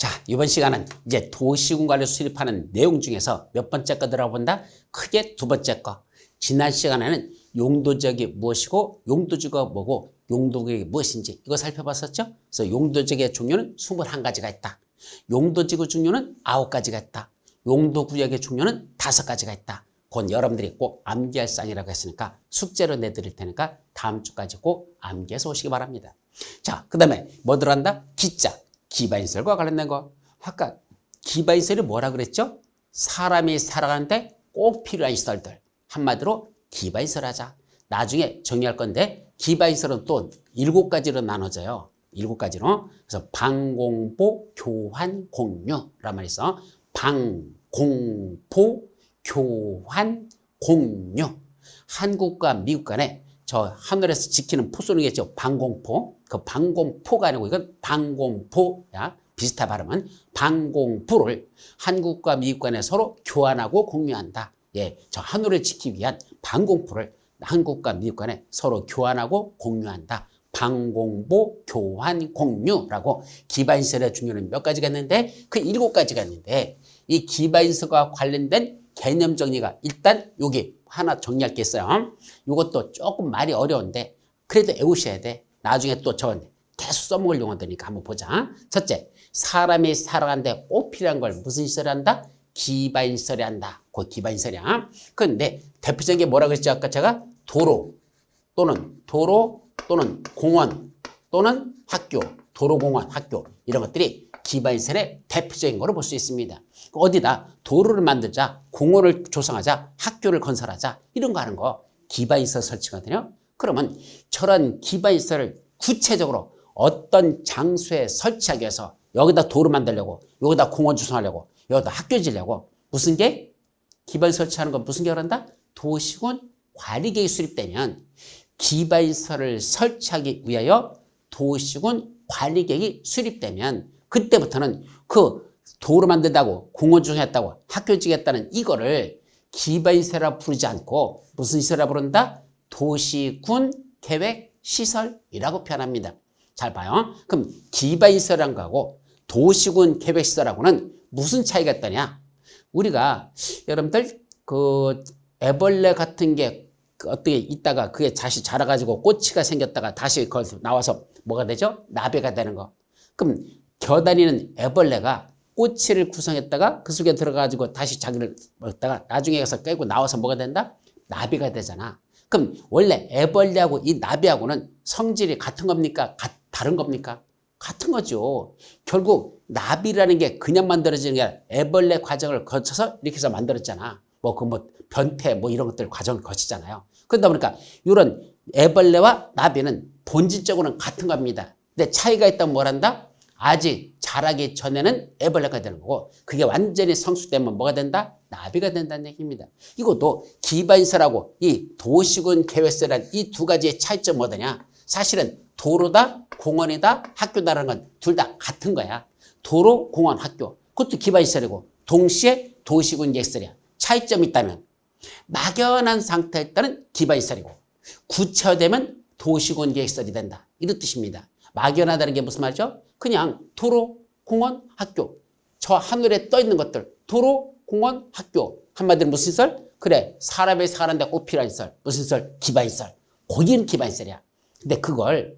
자, 이번 시간은 이제 도시군관을 수립하는 내용 중에서 몇 번째 거 들어본다? 크게 두 번째 거. 지난 시간에는 용도지역이 무엇이고 용도지구가 뭐고 용도구역이 무엇인지 이거 살펴봤었죠? 그래서 용도지역의 종류는 21가지가 있다. 용도지구 종류는 9가지가 있다. 용도구역의 종류는 5가지가 있다. 그건 여러분들이 꼭 암기할 사항이라고 했으니까 숙제로 내드릴 테니까 다음 주까지 꼭 암기해서 오시기 바랍니다. 자, 그 다음에 뭐 들어간다? 기자. 기반시설과 관련된 거. 아까 기반시설이 뭐라 그랬죠? 사람이 살아가는데 꼭 필요한 시설들. 한마디로 기반시설 하자. 나중에 정리할 건데 기반시설은 또 7가지로 나눠져요. 7가지로. 그래서 방공포, 교환, 공유란 말이 있어. 방공포, 교환, 공유. 한국과 미국 간에 저 하늘에서 지키는 포 쏘는 게 있죠. 방공포. 그 방공포가 아니고 이건 방공포야. 비슷한 발음은 방공포를 한국과 미국 간에 서로 교환하고 공유한다. 예, 저 하늘을 지키기 위한 방공포를 한국과 미국 간에 서로 교환하고 공유한다. 방공포, 교환, 공유라고 기반시설의 종류는 몇 가지가 있는데 그 7가지가 있는데 이 기반시설과 관련된 개념 정리가 일단 여기 하나 정리할 게 있어요. 이것도 조금 말이 어려운데 그래도 외우셔야 돼. 나중에 또 저 계속 써먹을 용어들이니까 한번 보자. 첫째, 사람이 살아가는데 꼭 필요한 걸 무슨 시설이 한다? 기반시설이 한다. 그 기반시설이야. 그런데 대표적인 게 뭐라고 했죠? 아까 제가 도로 또는 공원 또는 학교, 도로, 공원, 학교 이런 것들이 기반시설의 대표적인 거로 볼 수 있습니다. 어디다 도로를 만들자, 공원을 조성하자, 학교를 건설하자 이런 거 하는 거 기반시설 설치거든요. 그러면 저런 기반시설을 구체적으로 어떤 장소에 설치하기 위해서 여기다 도로 만들려고, 여기다 공원 조성하려고, 여기다 학교 지려고 무슨 게 기반시설 설치하는 건 무슨 계획을 한다? 도시군 관리계획이 수립되면 기반시설을 설치하기 위하여 도시군 관리계획이 수립되면 그때부터는 그 도로 만든다고 공원 조성했다고 학교 지겠다는 이거를 기반시설이라 부르지 않고 무슨 시설이라 부른다? 도시군 계획 시설이라고 표현합니다. 잘 봐요. 그럼 기반시설이란 거하고 도시군 계획 시설하고는 무슨 차이가 있다냐? 우리가 여러분들 그 애벌레 같은 게 어떻게 있다가 그게 다시 자라가지고 꼬치가 생겼다가 다시 거기서 나와서 뭐가 되죠? 나비가 되는 거. 그럼 겨다니는 애벌레가 꼬치를 구성했다가 그 속에 들어가지고 다시 자기를 먹다가 나중에 가서 깨고 나와서 뭐가 된다? 나비가 되잖아. 그럼 원래 애벌레하고 이 나비하고는 성질이 같은 겁니까? 다른 겁니까? 같은 거죠. 결국 나비라는 게 그냥 만들어지는 게 아니라 애벌레 과정을 거쳐서 이렇게 해서 만들었잖아. 변태 이런 것들 과정을 거치잖아요. 그러다 보니까 이런 애벌레와 나비는 본질적으로는 같은 겁니다. 근데 차이가 있다면 뭘 한다? 아직 자라기 전에는 애벌레가 되는 거고 그게 완전히 성숙되면 뭐가 된다? 나비가 된다는 얘기입니다. 이것도 기반시설하고 이 도시군 계획시설이라는 이 두 가지의 차이점은 뭐냐? 사실은 도로다, 공원이다, 학교다라는 건 둘 다 같은 거야. 도로, 공원, 학교. 그것도 기반시설이고 동시에 도시군 계획시설이야. 차이점이 있다면 막연한 상태에 있다는 기반시설이고 구체화되면 도시군 계획시설이 된다. 이런 뜻입니다. 막연하다는 게 무슨 말이죠? 그냥 도로, 공원, 학교. 저 하늘에 떠 있는 것들. 도로, 공원, 학교. 한마디로 무슨 시설? 그래, 사람이 사는데 꼭 필요한 시설. 무슨 시설? 기반시설. 거기는 기반시설이야. 근데 그걸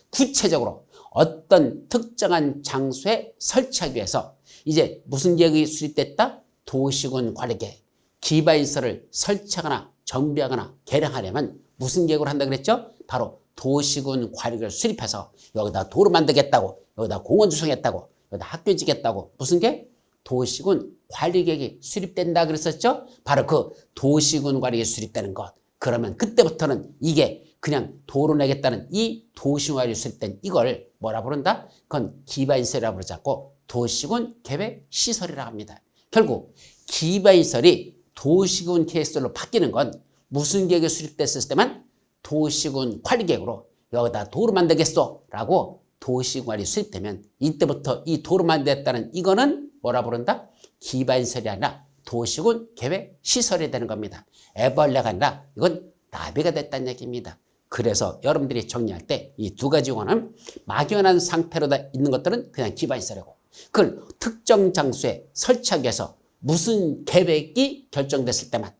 구체적으로 어떤 특정한 장소에 설치하기 위해서 이제 무슨 계획이 수립됐다? 도시군 관리계획. 기반시설을 설치하거나 정비하거나 개량하려면 무슨 계획을 한다고 그랬죠? 바로 도시군 관리계획을 수립해서 여기다 도로 만들겠다고, 여기다 공원 조성했다고, 여기다 학교 지겠다고 무슨 계획? 도시군 관리계획이 수립된다 그랬었죠? 바로 그 도시군 관리계획이 수립되는 것. 그러면 그때부터는 이게 그냥 도로 내겠다는 이 도시군 관리계획이 수립된 이걸 뭐라 부른다? 그건 기반시설이라고 부르지 않고 도시군 계획 시설이라고 합니다. 결국 기반시설이 도시군 계획시설로 바뀌는 건 무슨 계획이 수립됐을 때만 도시군 관리계획으로 여기다 도로 만들겠어 라고 도시군 관리 수립되면 이때부터 이 도로 만들겠다는 이거는 뭐라 부른다? 기반시설이 아니라 도시군 계획 시설이 되는 겁니다. 애벌레가 아니라 이건 나비가 됐다는 얘기입니다. 그래서 여러분들이 정리할 때 이 두 가지 용어는 막연한 상태로 있는 것들은 그냥 기반시설이고 그걸 특정 장소에 설치하기 위해서 무슨 계획이 결정됐을 때만,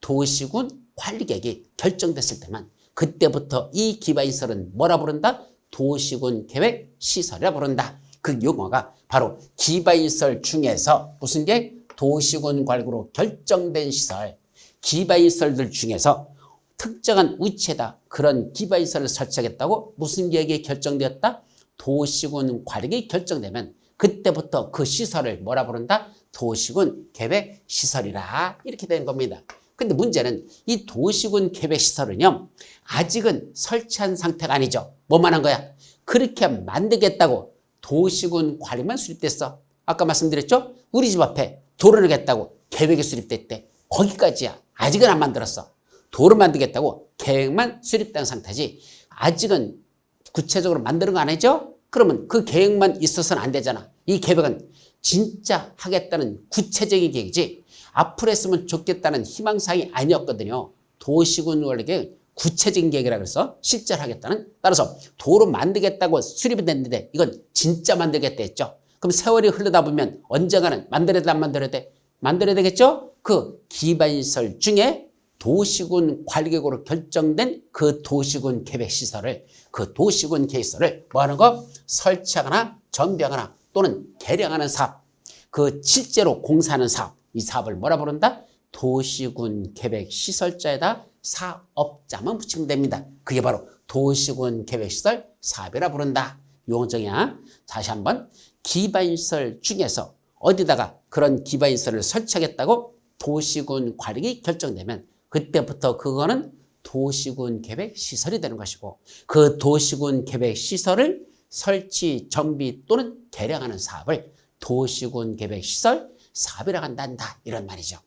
도시군 관리 계획이 결정됐을 때만, 그때부터 이 기반시설은 뭐라 부른다? 도시군 계획 시설이라 부른다. 그 용어가 바로 기반시설 중에서 무슨 계획? 도시군 관리로 결정된 시설, 기반시설들 중에서 특정한 위치에다 그런 기반시설을 설치하겠다고 무슨 계획이 결정되었다? 도시군 관리가 결정되면 그때부터 그 시설을 뭐라 부른다? 도시군 계획 시설이라 이렇게 되는 겁니다. 근데 문제는 이 도시군 계획 시설은요, 아직은 설치한 상태가 아니죠. 뭐만 한 거야? 그렇게 만들겠다고 도시군 관리만 수립됐어. 아까 말씀드렸죠? 우리 집 앞에 도로를 겠다고 계획이 수립됐대. 거기까지야. 아직은 안 만들었어. 도로 만들겠다고 계획만 수립된 상태지 아직은 구체적으로 만드는 거 아니죠? 그러면 그 계획만 있어서는 안 되잖아. 이 계획은 진짜 하겠다는 구체적인 계획이지 앞으로 했으면 좋겠다는 희망사항이 아니었거든요. 도시군 관리 계획 구체적인 계획이라 그래서 실제로 하겠다는, 따라서 도로 만들겠다고 수립이 됐는데 이건 진짜 만들겠다 했죠. 그럼 세월이 흐르다 보면 언젠가는 만들어야 돼, 안 만들어야 돼? 만들어야 되겠죠? 그 기반시설 중에 도시군 관리계획으로 결정된 그 도시군 계획시설을, 그 도시군 계획시설을 뭐 하는 거? 설치하거나 전비하거나 또는 개량하는 사업, 그 실제로 공사하는 사업, 이 사업을 뭐라 부른다? 도시군 계획시설자에다 사업자만 붙이면 됩니다. 그게 바로 도시군 계획시설 사업이라 부른다. 용어정의야. 다시 한번, 기반시설 중에서 어디다가 그런 기반시설을 설치하겠다고 도시군 관리가 결정되면 그때부터 그거는 도시군 계획 시설이 되는 것이고, 그 도시군 계획 시설을 설치, 정비 또는 개량하는 사업을 도시군 계획 시설 사업이라고 한다. 이런 말이죠.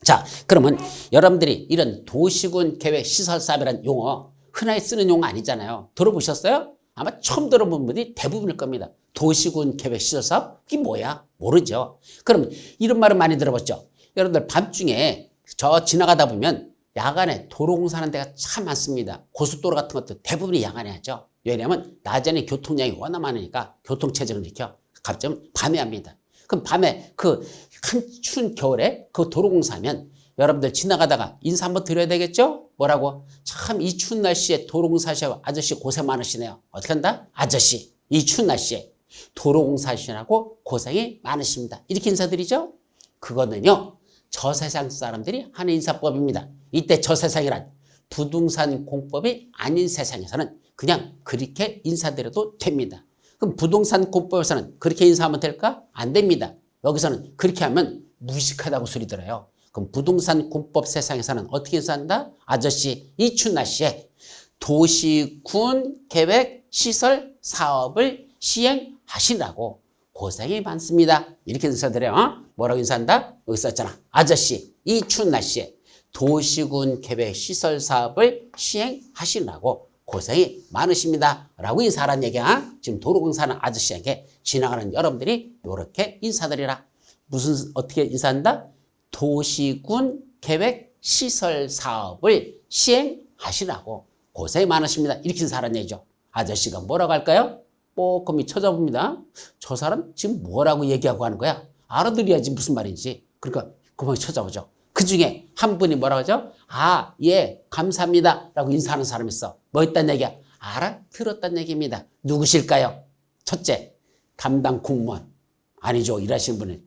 자, 그러면 여러분들이 이런 도시군 계획 시설 사업이라는 용어 흔하게 쓰는 용어 아니잖아요. 들어보셨어요? 아마 처음 들어본 분이 대부분일 겁니다. 도시군 계획 시설 사업? 이게 뭐야? 모르죠. 그럼 이런 말은 많이 들어봤죠. 여러분들 밤중에 저 지나가다 보면 야간에 도로 공사하는 데가 참 많습니다. 고속도로 같은 것도 대부분이 야간에 하죠. 왜냐하면 낮에는 교통량이 워낙 많으니까 교통체증을 일으켜 갑자기 밤에 합니다. 그럼 밤에 그 한 추운 겨울에 그 도로 공사하면 여러분들 지나가다가 인사 한번 드려야 되겠죠? 뭐라고? 참 이 추운 날씨에 도로 공사하시고 아저씨 고생 많으시네요. 어떻게 한다? 아저씨 이 추운 날씨에 도로 공사하시느라고 고생이 많으십니다. 이렇게 인사드리죠? 그거는요, 저 세상 사람들이 하는 인사법입니다. 이때 저 세상이란 부동산 공법이 아닌 세상에서는 그냥 그렇게 인사드려도 됩니다. 그럼 부동산 공법에서는 그렇게 인사하면 될까? 안 됩니다. 여기서는 그렇게 하면 무식하다고 소리 들어요. 그럼 부동산 공법 세상에서는 어떻게 인사한다? 아저씨 이 추운 날씨에 도시군 계획 시설 사업을 시행하시라고 고생이 많습니다. 이렇게 인사드려요. 뭐라고 인사한다? 여기 썼잖아. 아저씨 이 추운 날씨에 도시군 계획 시설 사업을 시행하시라고 고생이 많으십니다. 라고 인사하라는 얘기야. 지금 도로공사하는 아저씨에게 지나가는 여러분들이 이렇게 인사드리라. 무슨, 어떻게 인사한다? 도시군 계획 시설 사업을 시행하시라고 고생이 많으십니다. 이렇게 인사하라는 얘기죠. 아저씨가 뭐라고 할까요? 뽀끔히 쳐다봅니다. 저 사람 지금 뭐라고 얘기하고 하는 거야? 알아들어야지 무슨 말인지. 그러니까 그만 쳐다보죠. 그 중에 한 분이 뭐라고 하죠? 아, 예, 감사합니다. 라고 인사하는 사람이 있어. 뭐 있다는 얘기야? 알아들었다는 얘기입니다. 누구실까요? 첫째, 담당 공무원. 아니죠. 일하시는 분은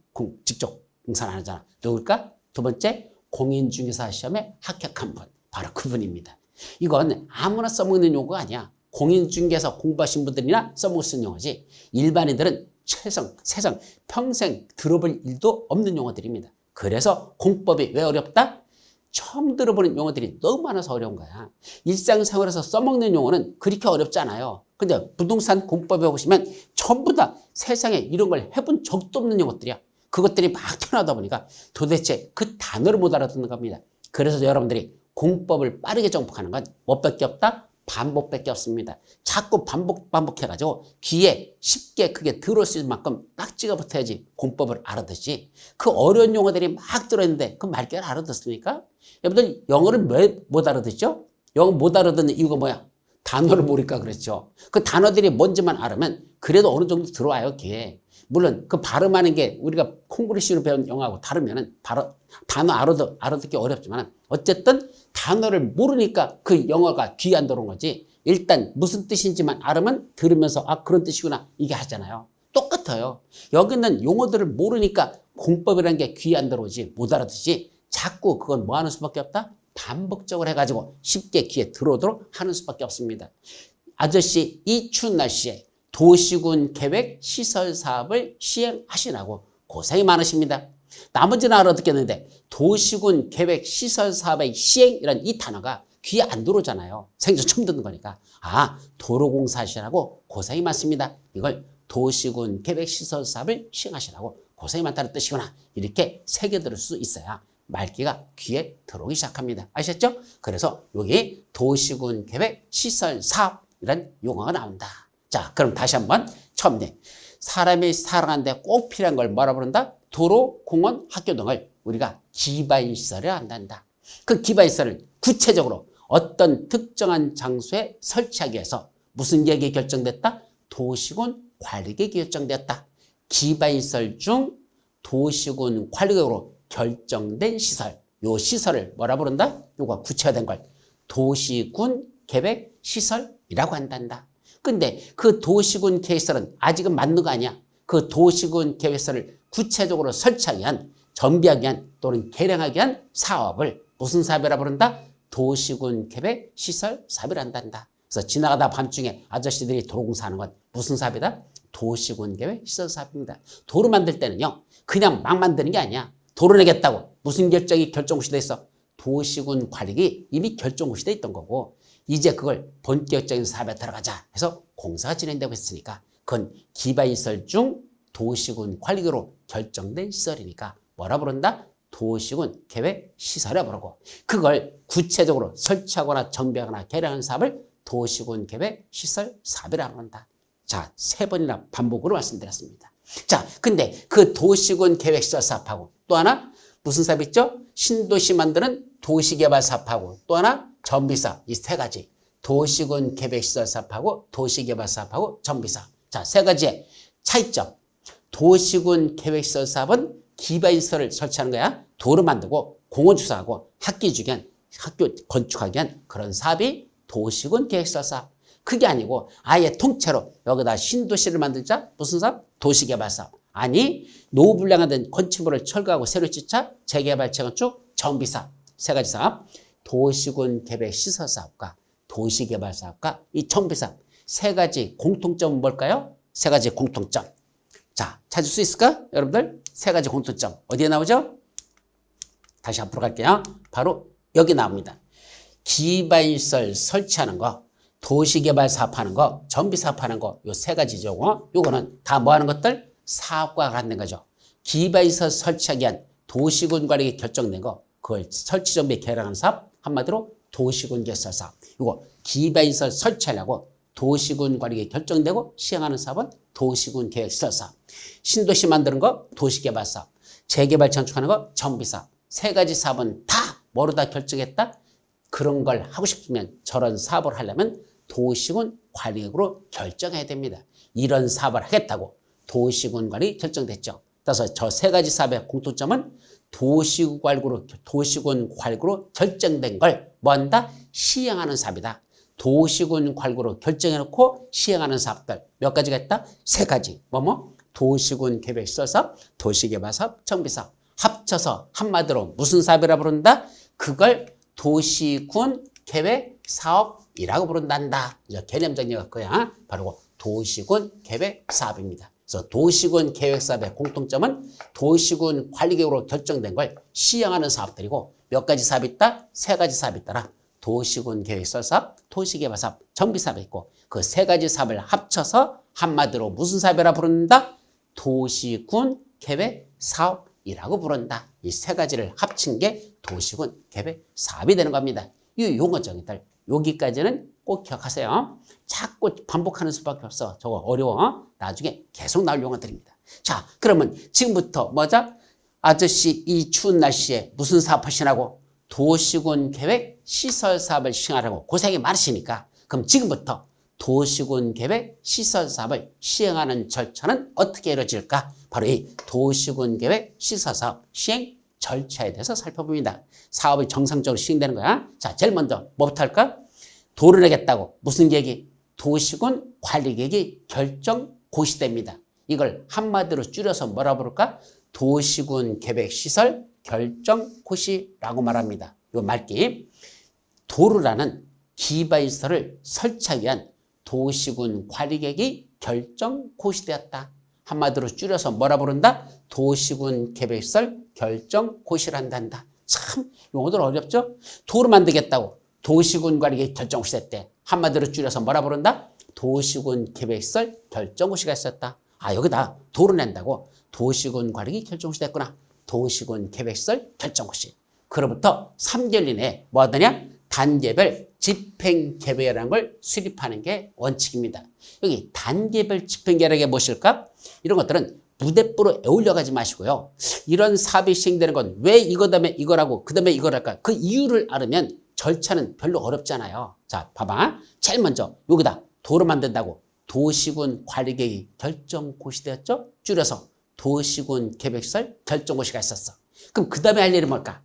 직접 공사를 안 하잖아. 누굴까? 두 번째, 공인중개사 시험에 합격한 분. 바로 그분입니다. 이건 아무나 써먹는 용어가 아니야. 공인중개사 공부하신 분들이나 써먹을 수 있는 용어지. 일반인들은 세상 평생 들어볼 일도 없는 용어들입니다. 그래서 공법이 왜 어렵다? 처음 들어보는 용어들이 너무 많아서 어려운 거야. 일상생활에서 써먹는 용어는 그렇게 어렵지 않아요. 근데 부동산 공법에 보시면 전부 다 세상에 이런 걸 해본 적도 없는 용어들이야. 그것들이 막 튀어나오다 보니까 도대체 그 단어를 못 알아듣는 겁니다. 그래서 여러분들이 공법을 빠르게 정복하는 건 뭐밖에 없다? 반복밖에 없습니다. 자꾸 반복해가지고 귀에 쉽게 크게 들어올 수 있는 만큼 딱지가 붙어야지 공법을 알아듣지. 그 어려운 용어들이 막 들어있는데 그 말귀를 알아듣습니까? 여러분들 영어를 왜 못 알아듣죠? 영어 못 알아듣는 이유가 뭐야? 단어를 모르니까 그렇죠. 그 단어들이 뭔지만 알으면 그래도 어느 정도 들어와요, 귀에. 물론 그 발음하는 게 우리가 콩글리시로 배운 영어하고 다르면은 단어 알아듣기 어렵지만 어쨌든 단어를 모르니까 그 영어가 귀에 안 들어온 거지. 일단 무슨 뜻인지만 알으면 들으면서 아 그런 뜻이구나 이게 하잖아요. 똑같아요. 여기는 용어들을 모르니까 공법이라는 게 귀에 안 들어오지 못 알아듣지. 자꾸 그건 뭐 하는 수밖에 없다? 반복적으로 해가지고 쉽게 귀에 들어오도록 하는 수밖에 없습니다. 아저씨 이 추운 날씨에 도시군 계획 시설 사업을 시행하시라고 고생이 많으십니다. 나머지는 알아듣겠는데 도시군 계획 시설 사업의 시행이라는 이 단어가 귀에 안 들어오잖아요. 생전 처음 듣는 거니까. 아, 도로공사 하시라고 고생이 많습니다. 이걸 도시군 계획 시설 사업을 시행하시라고 고생이 많다는 뜻이구나. 이렇게 새겨들을 수 있어야 말귀가 귀에 들어오기 시작합니다. 아셨죠? 그래서 여기 도시군 계획 시설 사업이라는 용어가 나온다. 자, 그럼 다시 한번 처음에 사람이 살아가는데 꼭 필요한 걸 뭐라 부른다? 도로, 공원, 학교 등을 우리가 기반시설이라 한단다. 그 기반시설을 구체적으로 어떤 특정한 장소에 설치하기 위해서 무슨 계획이 결정됐다? 도시군 관리계획이 결정되었다. 기반시설 중 도시군 관리계획으로 결정된 시설, 요 시설을 뭐라 부른다? 요거 구체화된 걸 도시군 계획 시설이라고 한단다. 근데 그 도시군 계획시설은 아직은 맞는 거 아니야. 그 도시군 계획시설을 구체적으로 설치하기 위한, 정비하기 위한 또는 개량하기 위한 사업을 무슨 사업이라 부른다? 도시군 계획 시설 사업을 한단다. 그래서 지나가다 밤중에 아저씨들이 도로공사하는 건 무슨 사업이다? 도시군 계획 시설 사업입니다. 도로 만들 때는요, 그냥 막 만드는 게 아니야. 도로 내겠다고 무슨 결정이 결정고시 돼 있어? 도시군 관리기 이미 결정고시 돼 있던 거고 이제 그걸 본격적인 사업에 들어가자 해서 공사가 진행되고 있으니까 그건 기반시설 중 도시군 관리기로 결정된 시설이니까 뭐라 부른다? 도시군 계획 시설이라 부르고 그걸 구체적으로 설치하거나 정비하거나 개량하는 사업을 도시군 계획 시설 사업이라 부른다. 자, 3번이나 반복으로 말씀드렸습니다. 자, 근데 그 도시군 계획 시설 사업하고 또 하나 무슨 사업 있죠? 신도시 만드는 도시개발 사업하고 또 하나 정비사업. 이 3가지. 도시군 계획 시설 사업하고 도시개발 사업하고 정비사업. 자, 3가지의 차이점. 도시군 계획 시설 사업은 기반시설을 설치하는 거야. 도로 만들고 공원 주사하고 학교 주변, 학교 건축하기 위한 그런 사업이 도시군 계획 시설 사업. 그게 아니고 아예 통째로 여기다 신도시를 만들자. 무슨 사업? 도시개발 사업. 아니 노후불량화된 건축물을 철거하고 새로 짓자. 재개발 재건축 정비사업. 3가지 사업. 도시군 계획 시설 사업과 도시개발 사업과 이 정비사업. 3가지 공통점은 뭘까요? 3가지 공통점. 자, 찾을 수 있을까? 여러분들 3가지 공통점 어디에 나오죠? 다시 앞으로 갈게요. 바로 여기 나옵니다. 기반시설 설치하는 거, 도시개발 사업하는 거, 정비사업하는 거, 요 3가지죠. 요거는 다 뭐 하는 것들? 사업과 관련된 거죠. 기반시설 설치하기 위한 도시군 관리가 결정된 거, 그걸 설치 정비 개량하는 사업, 한마디로 도시군 개설 사업. 이거 기반시설 설치하려고 도시군 관리가 결정되고 시행하는 사업은 도시군 계획 시설 사업. 신도시 만드는 거 도시개발 사업. 재개발 건축하는 거 정비사업. 3가지 사업은 다 뭐로 다 결정했다? 그런 걸 하고 싶으면 저런 사업을 하려면 도시군 관리계획으로 결정해야 됩니다. 이런 사업을 하겠다고 도시군 관리 결정됐죠. 따라서 저 3가지 사업의 공통점은 도시군 관리로 결정된 걸 뭐한다? 시행하는 사업이다. 도시군 관리로 결정해놓고 시행하는 사업들 몇 가지가 있다? 3가지. 도시군 계획 시설 사업, 도시개발 사업, 정비사업. 합쳐서 한마디로 무슨 사업이라 부른다? 그걸 도시군 계획 사업이라고 부른단다. 개념적 얘기가 그거야. 바로 도시군 계획 사업입니다. 그래서 도시군 계획 사업의 공통점은 도시군 관리계획으로 결정된 걸 시행하는 사업들이고 몇 가지 사업이 있다? 3가지 사업이 있더라. 도시군 계획 시설 사업, 도시개발 사업, 정비사업이 있고 그 3가지 사업을 합쳐서 한마디로 무슨 사업이라 부른다? 도시군 계획 사업이라고 부른다. 이 3가지를 합친 게 도시군 계획 사업이 되는 겁니다. 이 용어 정의들 여기까지는 꼭 기억하세요. 자꾸 반복하는 수밖에 없어. 저거 어려워. 나중에 계속 나올 용어들입니다. 자, 그러면 지금부터 뭐죠? 아저씨 이 추운 날씨에 무슨 사업 하시라고? 도시군 계획 시설 사업을 시행하라고 고생이 많으시니까 그럼 지금부터 도시군 계획 시설 사업을 시행하는 절차는 어떻게 이루어질까? 바로 이 도시군 계획 시설 사업 시행 절차에 대해서 살펴봅니다. 사업이 정상적으로 시행되는 거야. 자, 제일 먼저 뭐부터 할까? 도를 내겠다고. 무슨 계획이? 도시군 관리 계획이 결정 고시됩니다. 이걸 한마디로 줄여서 뭐라 부를까? 도시군 계획 시설 결정 고시라고 말합니다. 이 말기. 도로라는 기반시설을 설치하기 위한 도시군 관리 계획이 결정 고시되었다. 한마디로 줄여서 뭐라 부른다? 도시군 계획시설 결정 고시를 한다. 참 용어들 어렵죠? 도로 만들겠다고 도시군 관리 계획 결정 고시됐대. 한마디로 줄여서 뭐라 부른다? 도시군 계획시설 결정 고시가 있었다. 아, 여기다 도로 낸다고 도시군 관리 계획 결정 고시됐구나. 도시군 계획시설 결정 고시. 그로부터 3개월 이내에 뭐 하더냐? 단계별 집행계획이라는 걸 수립하는 게 원칙입니다. 여기 단계별 집행계획이라는 게 무엇일까? 이런 것들은 무대뽀로 에울려 가지 마시고요. 이런 사업이 시행되는 건 왜 이거 다음에 이거라고 그 다음에 이거랄까? 그 이유를 알으면 절차는 별로 어렵잖아요. 자, 봐봐. 제일 먼저 여기다 도로 만든다고 도시군 관리계획이 결정고시되었죠? 줄여서 도시군 계획시설 결정고시가 있었어. 그럼 그 다음에 할 일이 뭘까?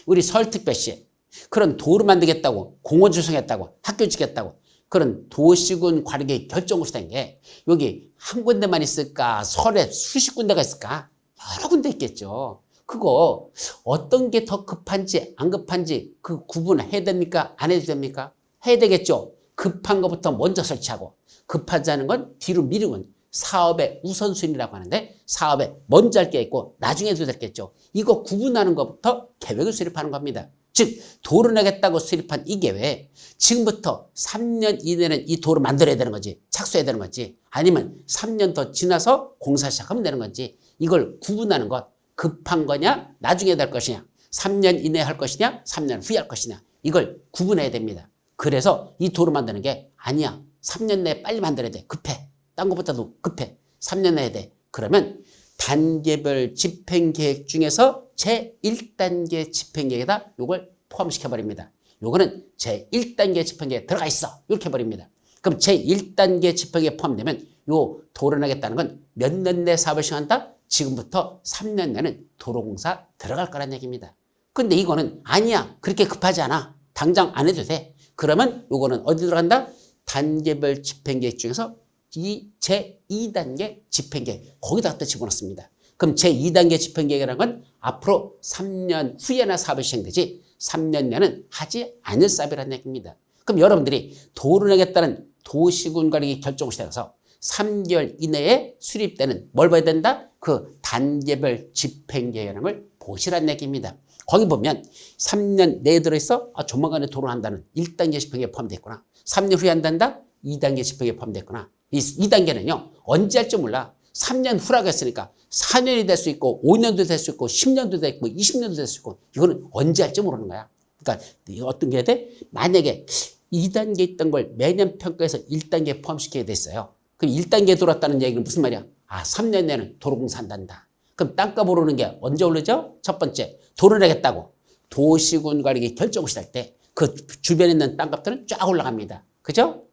우리 서울특별시에 그런 도로 만들겠다고 공원 조성했다고 학교 짓겠다고 그런 도시군 관리계획 결정고시된 게 여기 한 군데만 있을까? 서울에 수십 군데가 있을까? 여러 군데 있겠죠. 그거 어떤 게 더 급한지 안 급한지 그 구분해야 됩니까? 안 해도 됩니까? 해야 되겠죠. 급한 것부터 먼저 설치하고 급하지 않은 건 뒤로 미루는 사업의 우선순위라고 하는데 사업에 먼저 할 게 있고 나중에 해도 되겠죠. 이거 구분하는 것부터 계획을 수립하는 겁니다. 즉 도로 내겠다고 수립한 이 계획 지금부터 3년 이내는 이 도로 만들어야 되는 거지 착수해야 되는 거지 아니면 3년 더 지나서 공사 시작하면 되는 건지 이걸 구분하는 것 급한 거냐 나중에 될 것이냐 3년 이내에 할 것이냐 3년 후에 할 것이냐 이걸 구분해야 됩니다. 그래서 이 도로 만드는 게 아니야 3년 내에 빨리 만들어야 돼 급해 딴 것보다도 급해 3년 내에 돼 그러면 단계별 집행계획 중에서 제1단계 집행계획에다 이걸 포함시켜버립니다. 요거는 제1단계 집행계획에 들어가 있어. 이렇게 해버립니다. 그럼 제1단계 집행계획에 포함되면 요 도로 내겠다는 건 몇 년 내 사업을 시행한다? 지금부터 3년 내는 도로공사 들어갈 거란 얘기입니다. 근데 이거는 아니야. 그렇게 급하지 않아. 당장 안 해도 돼. 그러면 요거는 어디 들어간다? 단계별 집행계획 중에서 이 제2단계 집행계획 거기다 갖다 집어넣습니다. 그럼 제2단계 집행계획이라는 건 앞으로 3년 후에나 사업이 시행되지 3년 내는 하지 않을 사업이라는 얘기입니다. 그럼 여러분들이 도로 내겠다는 도시군 관리 결정을 따라서 3개월 이내에 수립되는 뭘 봐야 된다? 그 단계별 집행계획이라는 걸 보시라는 얘기입니다. 거기 보면 3년 내에 들어있어 조만간에 도로 한다는 1단계 집행계획에 포함되어 있구나. 3년 후에 한단다? 2단계 집행계획에 포함되어 있구나. 이 2단계는요 언제 할지 몰라. 3년 후라고 했으니까 4년이 될 수 있고 5년도 될 수 있고 10년도 될 수 있고 20년도 될 수 있고 이거는 언제 할지 모르는 거야. 그러니까 어떤 게 돼? 만약에 2단계 있던 걸 매년 평가해서 1단계에 포함시켜야 됐어요. 그럼 1단계에 들어왔다는 얘기는 무슨 말이야? 3년 내는 도로공사 한단다. 그럼 땅값 오르는 게 언제 오르죠? 첫 번째 도로 내겠다고 도시군 관리계 결정을 할 때 그 주변에 있는 땅값들은 쫙 올라갑니다. 그죠?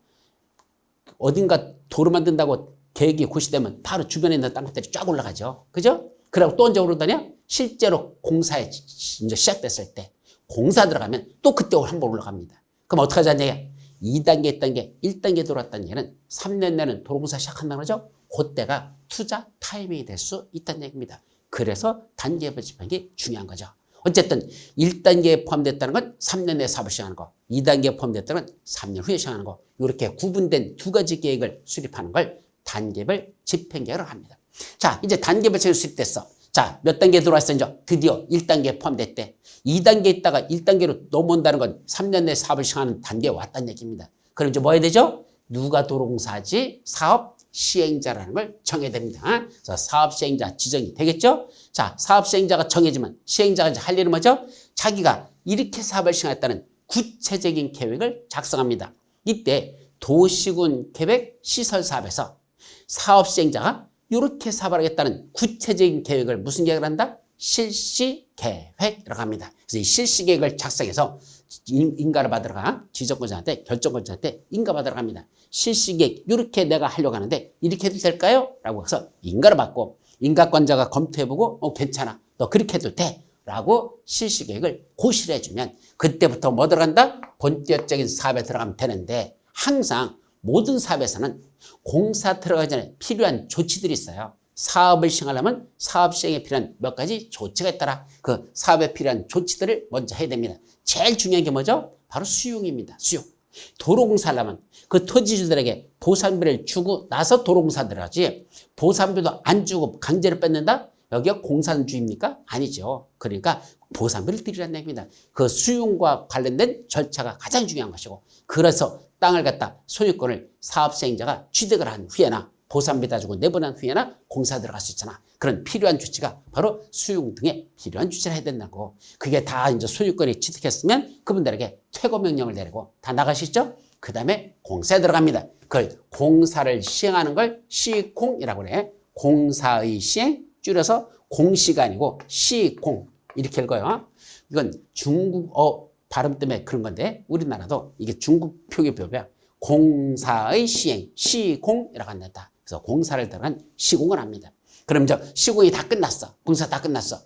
어딘가 도로 만든다고 계획이 고시되면 바로 주변에 있는 땅값들이 쫙 올라가죠. 그죠? 그리고 또 언제 오르더냐? 실제로 공사에 이제 시작됐을 때 공사 들어가면 또 그때 한 번 올라갑니다. 그럼 어떻게 하자는 얘기야? 2단계 있던 게 1단계 들어왔다는 얘기는 3년 내는 도로공사 시작한다는 거죠? 그때가 투자 타이밍이 될 수 있다는 얘기입니다. 그래서 단계별 집행이 중요한 거죠. 어쨌든 1단계에 포함됐다는 건 3년 내에 사업을 시작하는 거, 2단계에 포함됐다는 건 3년 후에 시작하는 거 이렇게 구분된 두 가지 계획을 수립하는 걸 단계별 집행계획을 합니다. 자, 이제 단계별 집행이 수립됐어. 자, 몇 단계 들어왔어? 이제 드디어 1단계에 포함됐대. 2단계 있다가 1단계로 넘어온다는 건 3년 내에 사업을 시작하는 단계에 왔다는 얘기입니다. 그럼 이제 뭐 해야 되죠? 누가 도로공사지? 사업 시행자라는 걸 정해야 됩니다. 그래서 사업 시행자 지정이 되겠죠? 자, 사업 시행자가 정해지면 시행자가 이제 할 일은 뭐죠? 자기가 이렇게 사업을 시행했다는 구체적인 계획을 작성합니다. 이때 도시군 계획 시설 사업에서 사업 시행자가 이렇게 사업을 하겠다는 구체적인 계획을 무슨 계획을 한다? 실시 계획이라고 합니다. 그래서 이 실시 계획을 작성해서 인가를 받으러 가. 지정권자한테, 결정권자한테 인가 받으러 갑니다. 실시계획 이렇게 내가 하려고 하는데 이렇게 해도 될까요? 라고 해서 인가를 받고 인가권자가 검토해보고 괜찮아. 너 그렇게 해도 돼. 라고 실시계획을 고시를 해주면 그때부터 뭐 들어간다? 본격적인 사업에 들어가면 되는데 항상 모든 사업에서는 공사 들어가기 전에 필요한 조치들이 있어요. 사업을 시행하려면 사업 시행에 필요한 몇 가지 조치가 있더라. 그 사업에 필요한 조치들을 먼저 해야 됩니다. 제일 중요한 게 뭐죠? 바로 수용입니다. 수용. 도로공사하려면 그 토지주들에게 보상비를 주고 나서 도로공사 들어가지 보상비도 안 주고 강제로 뺏는다? 여기가 공산주의입니까? 아니죠. 그러니까 보상비를 드리라는 얘기입니다. 그 수용과 관련된 절차가 가장 중요한 것이고 그래서 땅을 갖다 소유권을 사업시행자가 취득을 한 후에나 보상비 다 주고 내보낸 후에나 공사 들어갈 수 있잖아. 그런 필요한 조치가 바로 수용 등의 필요한 조치를 해야 된다고. 그게 다 이제 소유권이 취득했으면 그분들에게 퇴거명령을 내리고 다 나가시죠? 그 다음에 공사에 들어갑니다. 그걸 공사를 시행하는 걸 시공이라고 그래. 공사의 시행, 줄여서 공시가 아니고 시공 이렇게 읽어요. 이건 중국어 발음 때문에 그런 건데 우리나라도 이게 중국 표기법이야. 공사의 시행, 시공이라고 한다. 그래서 공사를 들어간 시공을 합니다. 그럼 이제 시공이 다 끝났어. 공사 다 끝났어.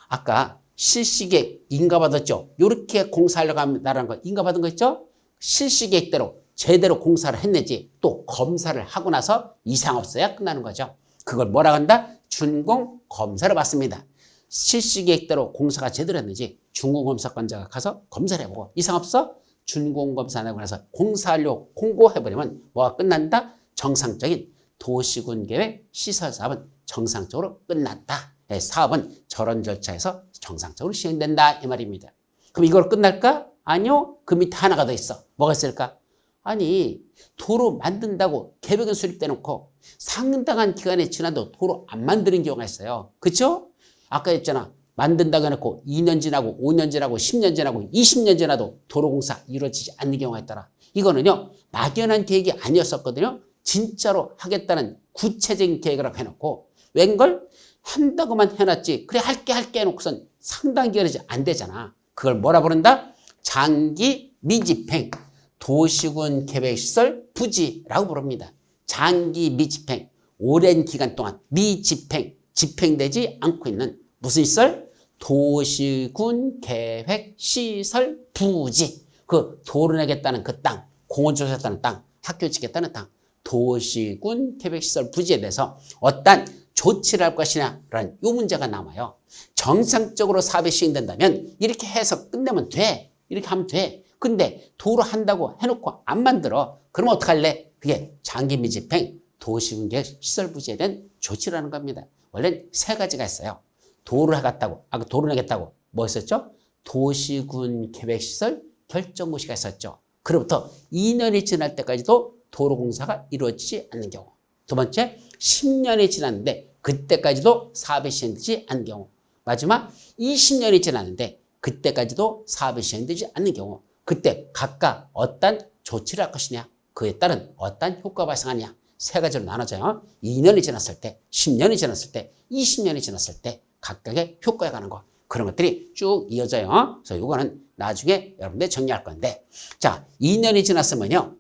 아까 실시계획 인가받았죠. 이렇게 공사하려고 한다는 거 인가받은 거 있죠? 실시계획대로 제대로 공사를 했는지 또 검사를 하고 나서 이상 없어야 끝나는 거죠. 그걸 뭐라고 한다? 준공 검사를 받습니다. 실시계획대로 공사가 제대로 했는지 준공검사권자가 가서 검사를 해보고 이상 없어? 준공검사 하고 나서 공사하려고 공고해버리면 뭐가 끝난다? 정상적인 도시군계획 시설사업은 정상적으로 끝났다. 사업은 저런 절차에서 정상적으로 시행된다 이 말입니다. 그럼 이걸 끝날까? 아니요. 그 밑에 하나가 더 있어. 뭐가 있을까? 아니 도로 만든다고 계획은 수립돼 놓고 상당한 기간이 지나도 도로 안 만드는 경우가 있어요. 그렇죠? 아까 했잖아. 만든다고 해놓고 2년 지나고 5년 지나고 10년 지나고 20년 지나도 도로공사 이루어지지 않는 경우가 있더라. 이거는요. 막연한 계획이 아니었었거든요. 진짜로 하겠다는 구체적인 계획을 해놓고 웬걸? 한다고만 해놨지. 그래 할게 해놓고선 상당 기간이 안 되잖아. 그걸 뭐라 부른다? 장기 미집행. 도시군 계획시설 부지라고 부릅니다. 장기 미집행, 오랜 기간 동안 미집행, 집행되지 않고 있는 무슨 시설? 도시군 계획시설 부지. 그 도로 내겠다는 그 땅, 공원 조성했다는 땅, 학교 짓겠다는 땅, 도시군 계획시설 부지에 대해서 어떤 조치를 할 것이냐라는 이 문제가 남아요. 정상적으로 사업이 시행된다면 이렇게 해서 끝내면 돼. 이렇게 하면 돼. 근데 도로 한다고 해놓고 안 만들어. 그럼 어떡할래? 그게 장기 미집행 도시군계획 시설 부지에 대한 조치라는 겁니다. 원래 세 가지가 있어요. 도로 하겠다고, 아까 도로 내겠다고 뭐 있었죠? 도시군 계획시설 결정고시가 있었죠. 그로부터 2년이 지날 때까지도 도로공사가 이루어지지 않는 경우. 두 번째, 10년이 지났는데 그때까지도 사업이 시행되지 않는 경우. 마지막, 20년이 지났는데 그때까지도 사업이 시행되지 않는 경우. 그때 각각 어떤 조치를 할 것이냐, 그에 따른 어떤 효과가 발생하냐, 세 가지로 나눠져요. 2년이 지났을 때, 10년이 지났을 때, 20년이 지났을 때 각각의 효과에 관한 거, 그런 것들이 쭉 이어져요. 그래서 이거는 나중에 여러분들 정리할 건데, 자, 2년이 지났으면요,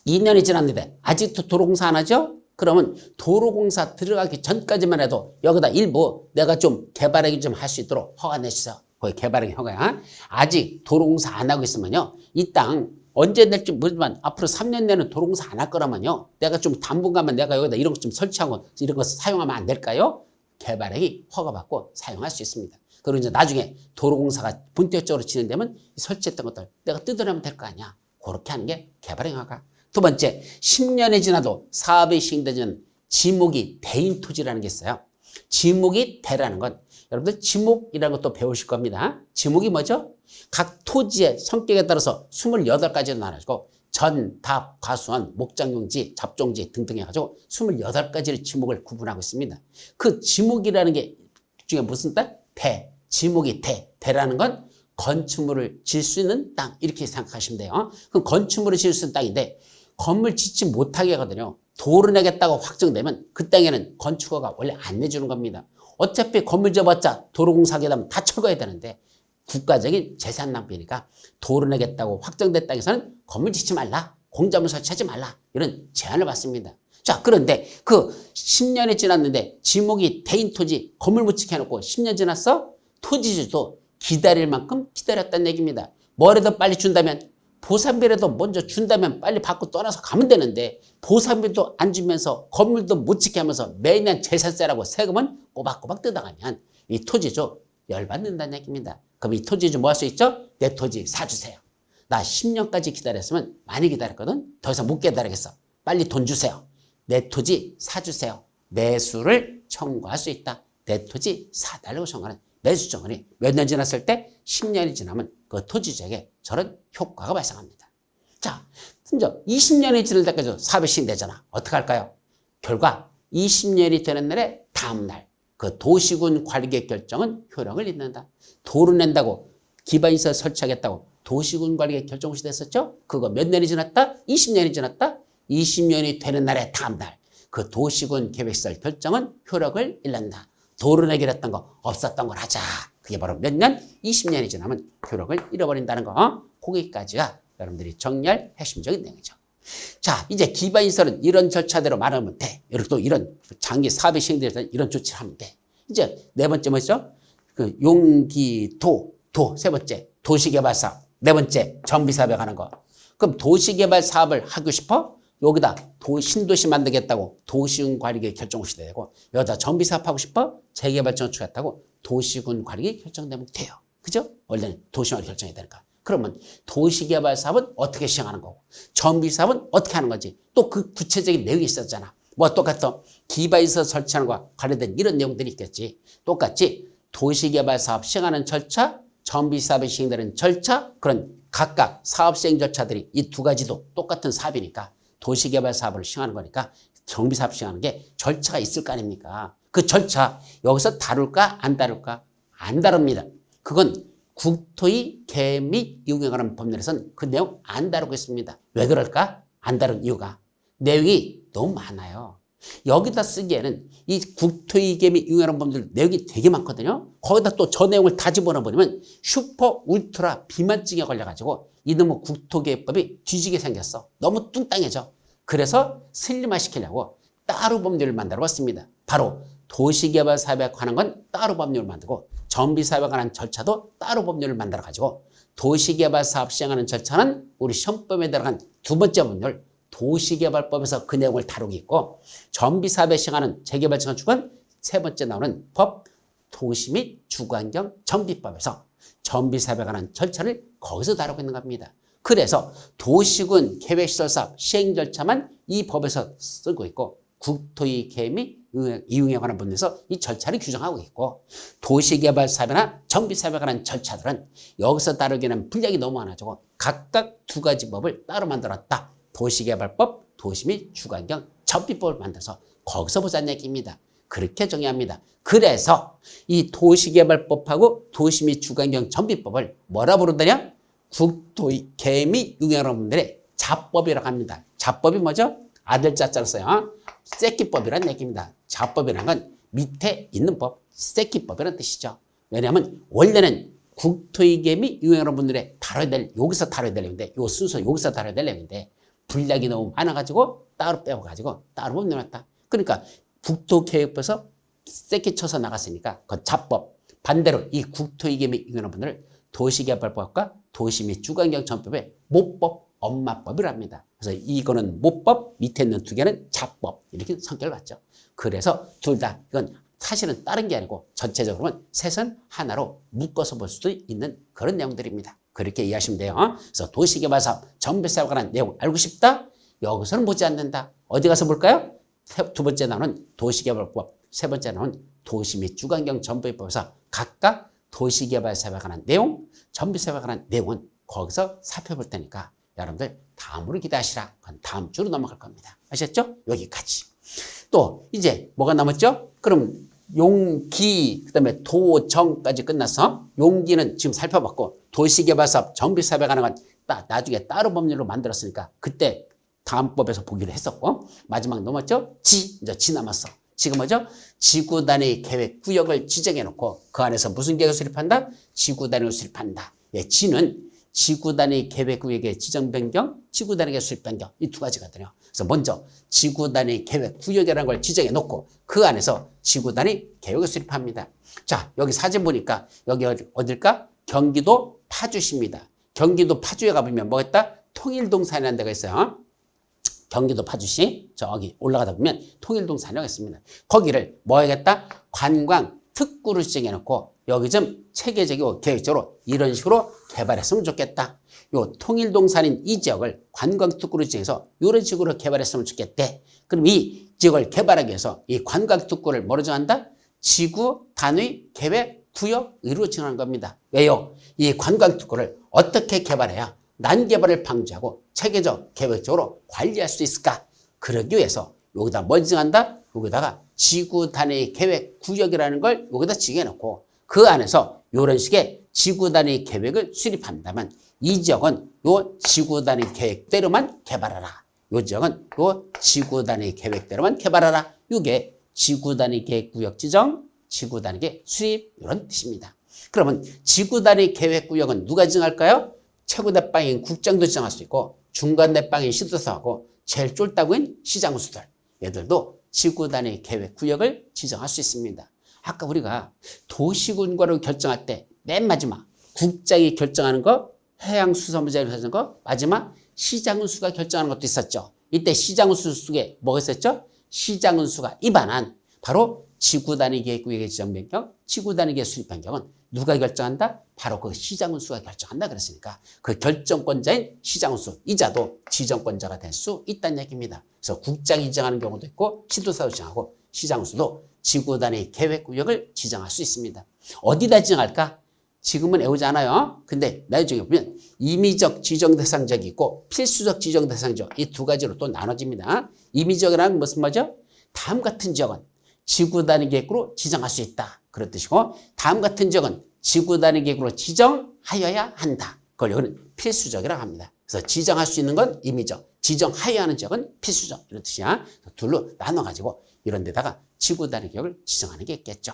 2년이 지났는데 아직도 도로공사 안 하죠? 그러면 도로공사 들어가기 전까지만 해도 여기다 일부 내가 좀 개발하기 좀 할 수 있도록 허가 내주세요. 거기 개발하기 허가야. 아직 도로공사 안 하고 있으면요, 이 땅 언제 낼지 모르지만 앞으로 3년 내는 도로공사 안 할 거라면요, 내가 좀 당분간만 내가 여기다 이런 거 좀 설치하고 이런 거 사용하면 안 될까요? 개발하기 허가받고 사용할 수 있습니다. 그리고 이제 나중에 도로공사가 본격적으로 진행되면 설치했던 것들 내가 뜯어내면 될 거 아니야. 그렇게 하는 게 개발행 허가. 두 번째, 10년이 지나도 사업이 시행되면 지목이 대인 토지라는 게 있어요. 지목이 대라는 건 여러분들 지목이라는 것도 배우실 겁니다. 지목이 뭐죠? 각 토지의 성격에 따라서 28가지로 나눠지고 전, 답, 과수원, 목장용지, 잡종지 등등 해가지고 28가지의 지목을 구분하고 있습니다. 그 지목이라는 게 중에 무슨 땅? 대. 지목이 대. 대라는 건 건축물을 지을 수 있는 땅, 이렇게 생각하시면 돼요. 그럼 건축물을 지을 수 있는 땅인데 건물 짓지 못하게 하거든요. 도로 내겠다고 확정되면 그 땅에는 건축허가 원래 안 내주는 겁니다. 어차피 건물 지어봤자 도로공사 하게 되면 다 철거해야 되는데 국가적인 재산 낭비니까 도로내겠다고 확정된 땅에서는 건물 짓지 말라. 공작물 설치하지 말라. 이런 제안을 받습니다. 자, 그런데 그 10년이 지났는데 지목이 대인 토지 건물 못 짓게 해놓고 10년 지났어? 토지주도 기다릴 만큼 기다렸다는 얘기입니다. 뭐라도 빨리 준다면 보상비라도 먼저 준다면 빨리 받고 떠나서 가면 되는데 보상비도 안 주면서 건물도 못 짓게 하면서 매년 재산세라고 세금은 꼬박꼬박 뜯어가면 이 토지주 열받는다는 얘기입니다. 그럼 이 토지주 뭐 할 수 있죠? 내 토지 사주세요. 나 10년까지 기다렸으면 많이 기다렸거든. 더 이상 못 기다리겠어. 빨리 돈 주세요. 내 토지 사주세요. 매수를 청구할 수 있다. 내 토지 사달라고 청구하는 매수 청구이 몇 년 지났을 때 10년이 지나면 그 토지주에게 저런 효과가 발생합니다. 자, 이제 20년이 지날 때까지 사업이 되잖아. 어떻게 할까요? 결과 20년이 되는 날에 다음 날 그 도시군 관리계획 결정은 효력을 잃는다. 도로 낸다고 기반시설 설치하겠다고 도시군 관리계획 결정 혹시 됐었죠? 그거 몇 년이 지났다? 20년이 지났다? 20년이 되는 날에 다음 날 그 도시군 계획시설 결정은 효력을 잃는다. 도로 내기로 했던 거 없었던 걸 하자. 그게 바로 몇 년? 20년이 지나면 효력을 잃어버린다는 거. 거기까지가 여러분들이 정리할 핵심적인 내용이죠. 자, 이제 기반시설은 이런 절차대로 말하면 돼. 이렇게 또 이런 장기 사업이 시행돼서 이런 조치를 하면 돼. 이제 네 번째 뭐죠? 그 용기도, 세 번째 도시개발사업, 네 번째 정비사업에 관한 거. 그럼 도시개발 사업을 하고 싶어? 여기다 신도시 만들겠다고 도시군 관리계획 결정 혹시 되고 여기다 정비사업 하고 싶어? 재개발 정책했다고 도시군 관리계획 결정되면 돼요. 그죠? 원래는 도시관 결정이 되니까. 그러면 도시개발 사업은 어떻게 시행하는 거고 정비사업은 어떻게 하는 건지 또 그 구체적인 내용이 있었잖아. 뭐 똑같아 기반시설 설치하는 것과 관련된 이런 내용들이 있겠지. 똑같이 도시개발 사업 시행하는 절차, 정비사업이 시행되는 절차, 그런 각각 사업 시행 절차들이 이 두 가지도 똑같은 사업이니까 도시개발 사업을 시행하는 거니까 정비사업 시행하는 게 절차가 있을 거 아닙니까? 그 절차 여기서 다룰까 안 다룰까? 안 다룹니다. 그건 국토의 계획 및 이용에 관한 법률에서는 그 내용 안 다루고 있습니다. 왜 그럴까? 안 다룬 이유가 내용이 너무 많아요. 여기다 쓰기에는 이 국토의 계획 및 이용에 관한 법률 내용이 되게 많거든요. 거기다 또 저 내용을 다 집어넣어버리면 슈퍼 울트라 비만증에 걸려가지고 이놈의 국토계획법이 뒤지게 생겼어. 너무 뚱땅해져. 그래서 슬림화시키려고 따로 법률을 만들어봤습니다. 바로 도시개발 사업에 관한 건 따로 법률을 만들고 정비사업에 관한 절차도 따로 법률을 만들어가지고 도시개발 사업 시행하는 절차는 우리 시험법에 들어간 두 번째 법률 도시개발법에서 그 내용을 다루고 있고 정비사업에 시행하는 재개발 건축은 세 번째 나오는 법 도시 및 주거환경 정비법에서 정비사업에 관한 절차를 거기서 다루고 있는 겁니다. 그래서 도시군 계획시설사업 시행 절차만 이 법에서 쓰고 있고 국토의 계획 및 이용에 관한 법률에서 이 절차를 규정하고 있고 도시개발 사업이나 정비사업에 관한 절차들은 여기서 다루기는 분량이 너무 많아지고 각각 두 가지 법을 따로 만들었다. 도시개발법, 도시 및 주거환경 정비법을 만들어서 거기서 보자는 얘기입니다. 그렇게 정의합니다. 그래서 이 도시개발법하고 도시 및 주거환경 정비법을 뭐라 부르더냐? 국토의 계획 및 이용에 관한 법률의 자법이라고 합니다. 자법이 뭐죠? 아들 자자를 써요. 새끼법이라는 얘기입니다. 자법이라는 건 밑에 있는 법, 새끼법이라는 뜻이죠. 왜냐하면 원래는 국토의 계획 및 이용에 관한 법률에 여기서 다뤄야 될 내용인데 요 순서 여기서 다뤄야 될 내용인데 분량이 너무 많아가지고 따로 빼고가지고 따로 못 내놨다. 그러니까 국토계획법에서 새끼 쳐서 나갔으니까 그 자법 반대로 이 국토의 계획 및 이용에 관한 법률을 도시개발법과 도시 및 주거환경 정비법의 모법, 엄마법이라 합니다. 그래서 이거는 모법, 밑에 있는 두 개는 자법 이렇게 성격을 갖죠. 그래서 둘 다 이건 사실은 다른 게 아니고 전체적으로는 셋은 하나로 묶어서 볼 수도 있는 그런 내용들입니다. 그렇게 이해하시면 돼요. 그래서 도시개발사업, 정비사업에 관한 내용 알고 싶다? 여기서는 보지 않는다. 어디 가서 볼까요? 두 번째 나오는 도시개발법, 세 번째 나오는 도시 및 주거환경 정비법에서 각각 도시개발사업에 관한 내용, 정비사업에 관한 내용은 거기서 살펴볼 테니까 여러분들 다음으로 기대하시라. 그건 다음 주로 넘어갈 겁니다. 아셨죠? 여기까지. 또 이제 뭐가 남았죠? 그럼 용기, 그 다음에 도정까지 끝나서 용기는 지금 살펴봤고 도시개발사업, 정비사업에 관한 건 나중에 따로 법률로 만들었으니까 그때 다음 법에서 보기로 했었고 마지막 넘었죠? 이제 지 남았어. 지금 뭐죠? 지구 단위 계획 구역을 지정해 놓고 그 안에서 무슨 계획을 수립한다? 지구 단위를 수립한다. 예, G는 지구 단위 계획 구역의 지정 변경, 지구 단위 계획 수립 변경 이 두 가지거든요. 그래서 먼저 지구 단위 계획 구역이라는 걸 지정해 놓고 그 안에서 지구 단위 계획을 수립합니다. 자, 여기 사진 보니까 여기 어딜까? 경기도 파주시입니다. 경기도 파주에 가보면 뭐겠다? 통일동산이라는 데가 있어요. 경기도 파주시 저기 올라가다 보면 통일동산이라고 있습니다. 거기를 뭐 해야겠다? 관광 특구를 지정해 놓고 여기 좀 체계적이고 계획적으로 이런 식으로 개발했으면 좋겠다. 요 통일동산인 이 지역을 관광 특구를 지정해서 이런 식으로 개발했으면 좋겠대. 그럼 이 지역을 개발하기 위해서 이 관광 특구를 뭐로 정한다? 지구 단위 계획 구역으로 정하는 겁니다. 왜요? 이 관광 특구를 어떻게 개발해야 난개발을 방지하고 체계적 계획적으로 관리할 수 있을까? 그러기 위해서 여기다 뭘 정한다? 여기다가 지구 단위 계획 구역이라는 걸 여기다 지정해놓고 그 안에서 이런 식의 지구 단위 계획을 수립한다면 이 지역은 요 지구 단위 계획대로만 개발하라. 요 지역은 요 지구 단위 계획대로만 개발하라. 이게 지구 단위 계획 구역 지정, 지구 단위 계획 수립 이런 뜻입니다. 그러면 지구 단위 계획 구역은 누가 지정할까요? 최고 대빵인 국장도 지정할 수 있고 중간 대빵인 시도사하고 제일 쫄따구인 시장수들 얘들도 지구 단위 계획 구역을 지정할 수 있습니다. 아까 우리가 도시군과를 결정할 때 맨 마지막 국장이 결정하는 거, 해양수산부장이 결정하는 거, 마지막 시장운수가 결정하는 것도 있었죠. 이때 시장운수 속에 뭐가 있었죠? 시장운수가 입안한 바로 지구 단위 계획 구역의 지정 변경, 지구 단위 계획 수립 변경은 누가 결정한다? 바로 그 시장운수가 결정한다 그랬으니까 그 결정권자인 시장운수이자도 지정권자가 될 수 있다는 얘기입니다. 그래서 국장이 지정하는 경우도 있고 시도사도 지정하고 시장운수도 지구 단위 계획 구역을 지정할 수 있습니다. 어디다 지정할까? 지금은 외우지 않아요. 근데 나중에 보면 임의적 지정 대상지역이 있고 필수적 지정 대상지역 이 두 가지로 또 나눠집니다. 임의적이라는 무슨 말이죠? 다음 같은 지역은 지구 단위 계획으로 지정할 수 있다. 그런 뜻이고 다음 같은 지역은 지구 단위 계획으로 지정하여야 한다. 그걸 여기는 필수적이라고 합니다. 그래서 지정할 수 있는 건 임의적, 지정하여야 하는 지역은 필수적 이런 뜻이야. 둘로 나눠가지고 이런 데다가 지구 단위 계획을 지정하는 게 있겠죠.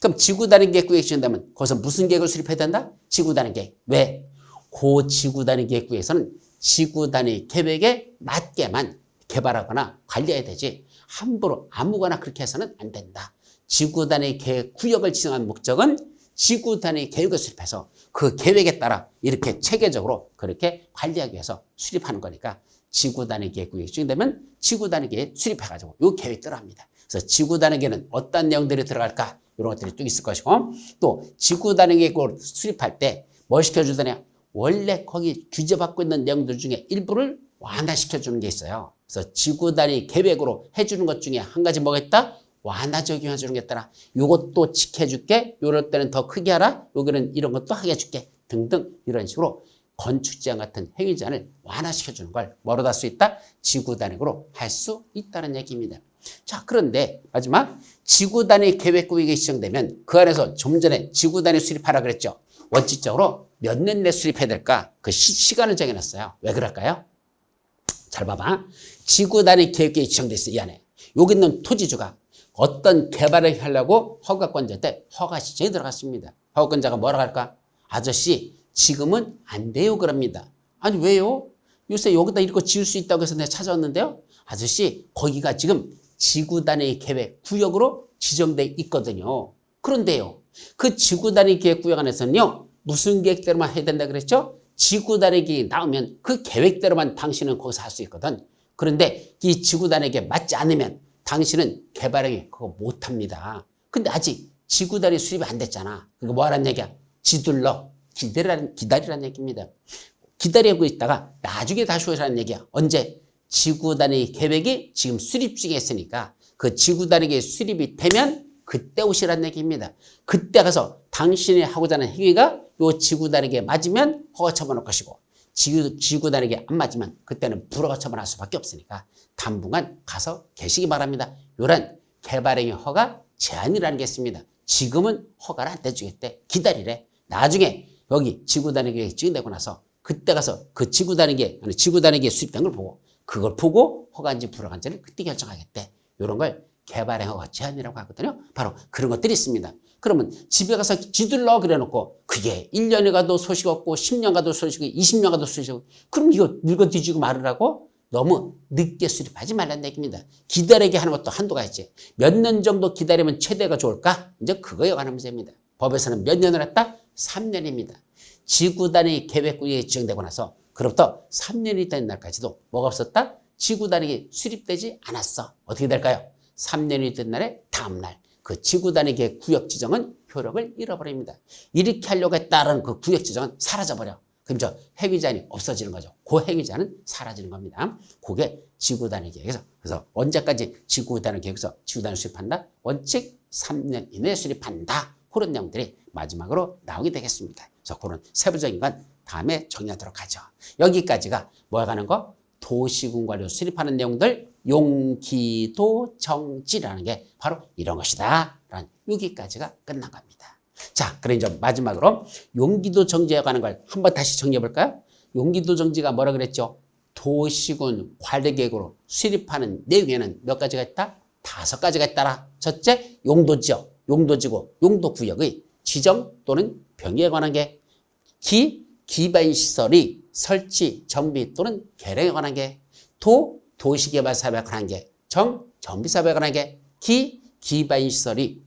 그럼 지구 단위 계획 구역이 지정되면 거기서 무슨 계획을 수립해야 된다? 지구 단위 계획. 왜? 그 지구 단위 계획 구역에서는 지구 단위 계획에 맞게만 개발하거나 관리해야 되지 함부로 아무거나 그렇게 해서는 안 된다. 지구 단위 계획 구역을 지정한 목적은 지구 단위 계획을 수립해서 그 계획에 따라 이렇게 체계적으로 그렇게 관리하기 위해서 수립하는 거니까 지구 단위 계획 구역이 지정되면 지구 단위 계획 수립해가지고 이 계획대로 합니다. 그래서 지구 단위 계획은 어떤 내용들이 들어갈까? 이런 것들이 또 있을 것이고 또 지구 단위 계획을 수립할 때 뭘 시켜주더냐? 원래 거기 규제받고 있는 내용들 중에 일부를 완화시켜주는 게 있어요. 그래서 지구 단위 계획으로 해주는 것 중에 한 가지 뭐가 있다? 완화 적용해주는 게 있더라. 요것도 지켜줄게. 요럴 때는 더 크게 하라. 여기는 이런 것도 하게 해줄게. 등등 이런 식으로 건축제한 같은 행위 제한을 완화시켜주는 걸 뭐로 할 수 있다? 지구 단위로 할 수 있다는 얘기입니다. 자, 그런데 마지막 지구 단위 계획 구역이 지정되면 그 안에서 좀 전에 지구 단위 수립하라 그랬죠. 원칙적으로 몇 년 내 수립해야 될까? 그 시간을 정해놨어요. 왜 그럴까요? 잘 봐봐. 지구 단위 계획이 지정돼 있어 이 안에. 여기 있는 토지주가 어떤 개발을 하려고 허가권자한테 허가 신청이 들어갔습니다. 허가권자가 뭐라고 할까? 아저씨 지금은 안 돼요 그럽니다. 아니 왜요? 요새 여기다 이거 지을 수 있다고 해서 내가 찾아왔는데요. 아저씨 거기가 지금 지구 단위 계획 구역으로 지정돼 있거든요. 그런데요. 그 지구 단위 계획 구역 안에서는요. 무슨 계획대로만 해야 된다 그랬죠? 지구 단위 계획이 나오면 그 계획대로만 당신은 거기서 할 수 있거든. 그런데 이 지구 단위 계획에 맞지 않으면 당신은 개발행위 그거 못합니다. 근데 아직 지구 단위 수립이 안 됐잖아. 그거 뭐 하라는 얘기야? 지둘러 기다리라는 얘기입니다. 기다리고 있다가 나중에 다시 오라는 얘기야. 언제? 지구 단위 계획이 지금 수립 중에 있으니까 그 지구 단위 계획 수립이 되면 그때 오시라는 얘기입니다. 그때 가서 당신이 하고자 하는 행위가 요 지구 단위 계획에 맞으면 허가 처분할 것이고 지구 단위 계획에 안 맞으면 그때는 불허가 처분할 수밖에 없으니까 당분간 가서 계시기 바랍니다. 이런 개발행위 허가 제한이라는 게 있습니다. 지금은 허가를 안 해주겠대. 기다리래. 나중에 여기 지구 단위 계획이 지정되고 나서 그때 가서 그 지구 단위 계획 수립된 걸 보고 그걸 보고 허가인지 불허가인지를 그때 결정하겠대. 이런 걸 개발행위가 제한이라고 하거든요. 바로 그런 것들이 있습니다. 그러면 집에 가서 쥐둘러 그려놓고 그게 1년이 가도 소식 없고 10년 가도 소식 없고 20년 가도 소식 없고 그럼 이거 늙어 뒤지고 말으라고? 너무 늦게 수립하지 말라는 얘기입니다. 기다리게 하는 것도 한도가 있지. 몇 년 정도 기다리면 최대가 좋을까? 이제 그거에 관한 문제입니다. 법에서는 몇 년을 했다? 3년입니다. 지구단위 계획구역이 지정되고 나서 그로부터 3년이 된 날까지도 뭐가 없었다? 지구단위 수립되지 않았어. 어떻게 될까요? 3년이 된 날의 다음날 그 지구단위 구역 지정은 효력을 잃어버립니다. 이렇게 하려고 했다는 그 구역 지정은 사라져버려. 그럼 저 해위제한이 없어지는 거죠. 그 해위제한은 사라지는 겁니다. 그게 지구단위 계획에서. 그래서 언제까지 지구단위 계획에서 지구단위 수립한다? 원칙 3년 이내에 수립한다. 그런 내용들이 마지막으로 나오게 되겠습니다. 그래서 그런 세부적인 건 다음에 정리하도록 하죠. 여기까지가 뭐가 가는 거? 도시군관료 수립하는 내용들 용기도 정지라는 게 바로 이런 것이다. 라는 여기까지가 끝난 겁니다. 자, 그럼 이제 마지막으로 용기도 정지에 관한 걸 한번 다시 정리해 볼까요? 용기도 정지가 뭐라 그랬죠? 도시군 관리계획으로 수립하는 내용에는 몇 가지가 있다? 5가지가 있다라. 첫째, 용도지역, 용도지구, 용도구역의 지정 또는 병의에 관한 게 기반시설의 설치, 정비 또는 개량에 관한 게 도시개발사업에 관한 게 정비사업에 관한 게 기반시설의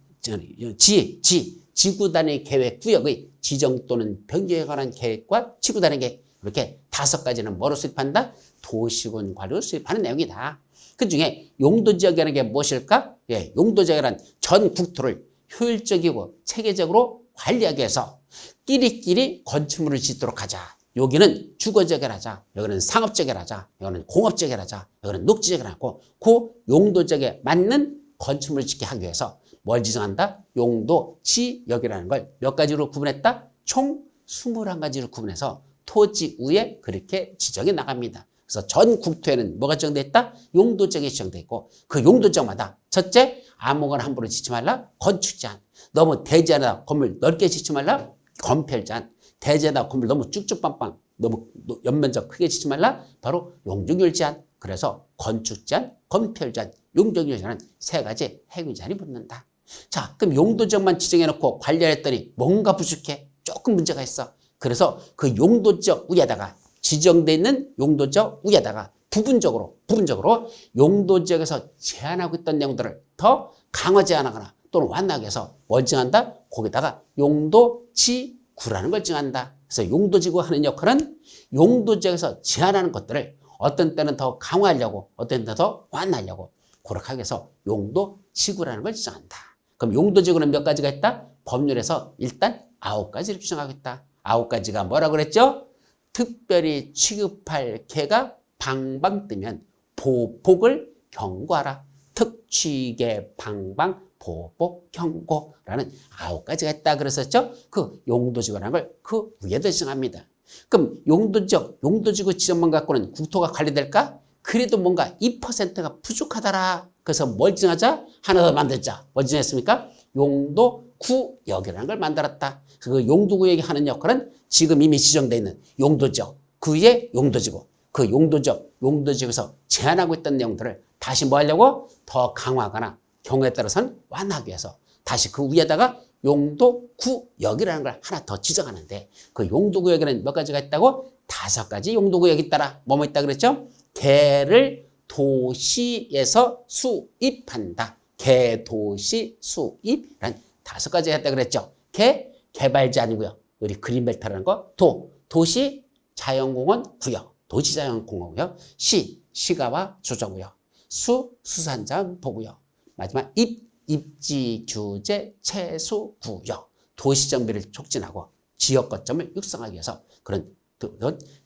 지구단위 계획구역의 지정 또는 변경에 관한 계획과 지구단위 계획 이렇게 5가지는 뭐로 수립한다? 도시군 관리로 수립하는 내용이다. 그중에 용도지역이라는 게 무엇일까? 예, 용도지역이란 전 국토를 효율적이고 체계적으로 관리하기 위해서 끼리끼리 건축물을 짓도록 하자. 여기는 주거지역을 하자. 여기는 상업지역을 하자. 여기는 공업지역을 하자. 여기는 녹지지역을 하고 그 용도지역에 맞는 건축물을 짓게 하기 위해서 뭘 지정한다? 용도지역이라는 걸 몇 가지로 구분했다? 총 21가지로 구분해서 토지 위에 그렇게 지정이 나갑니다. 그래서 전 국토에는 뭐가 지정되어 있다? 용도지역이 지정되어 있고 그 용도지역마다 첫째, 아무거나 함부로 짓지 말라. 건축제한. 너무 대지하다 건물 넓게 짓지 말라. 건폐제한. 대지하다 건물 너무 쭉쭉빵빵 너무 연면적 크게 짓지 말라. 바로 용적률 제한. 그래서 건축 제한, 건폐율 제한, 용적률 제한은 3가지 해외 제한이 붙는다. 자, 그럼 용도지역만 지정해놓고 관리했더니 뭔가 부족해. 조금 문제가 있어. 그래서 그 용도지역 위에다가 지정되어 있는 용도지역 위에다가 부분적으로 용도지역에서 제한하고 있던 내용들을 더 강화 제한하거나 또는 완화하기 위해서 뭘 정한다? 거기다가 용도지구라는 걸 정한다. 그래서 용도지구 하는 역할은 용도지역에서 제한하는 것들을 어떤 때는 더 강화하려고 어떤 때는 더 완화하려고 그렇게 하기 위해서 용도지구라는 걸 지정한다. 그럼 용도지구는 몇 가지가 있다? 법률에서 일단 9가지를 규정하고 있다. 9가지가 뭐라고 그랬죠? 특별히 취급할 개가 방방 뜨면 보복을 경고하라. 특취계 방방 보복 경고라는 9가지가 있다 그랬었죠. 그 용도지구라는 걸 그 위에다 지정합니다. 그럼 용도지구 지정만 갖고는 국토가 관리될까? 그래도 뭔가 2%가 부족하더라. 그래서 뭘 지정하자? 하나 더 만들자. 뭘 지정했습니까? 용도구역이라는 걸 만들었다. 그 용도구역이 하는 역할은 지금 이미 지정되어 있는 용도지역, 그 위에 용도지구, 그 용도지역에서 제한하고 있던 내용들을 다시 뭐 하려고? 더 강화하거나 경우에 따라서는 완화하기 위해서 다시 그 위에다가 용도구역이라는 걸 하나 더 지정하는데 그 용도구역에는 몇 가지가 있다고? 5가지 용도구역이 있다라. 뭐뭐 있다 그랬죠? 개를 도시에서 수입한다. 개도시 수입이란 5가지가 있다 그랬죠. 개발제한이고요. 우리 그린벨트라는 거. 도시 자연공원 구역. 도시 자연공원 구역. 시가와 조정구역. 수산자원 보구역. 마지막 입지 규제 최소 구역. 도시 정비를 촉진하고 지역 거점을 육성하기 위해서 그런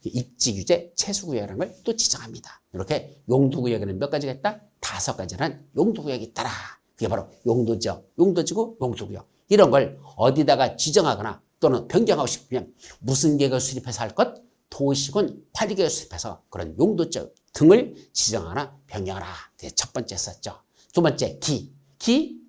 입지 규제 최소 구역이라는 걸 또 지정합니다. 이렇게 용도구역에는 몇 가지가 있다? 5가지라는 용도구역이 있다라. 그게 바로 용도지역, 용도지구, 용도구역. 이런 걸 어디다가 지정하거나 또는 변경하고 싶으면 무슨 계획을 수립해서 할 것? 도시군 관리계획을 수립해서 그런 용도지역 등을 지정하나 변경하라. 그게 첫 번째 썼죠. 두 번째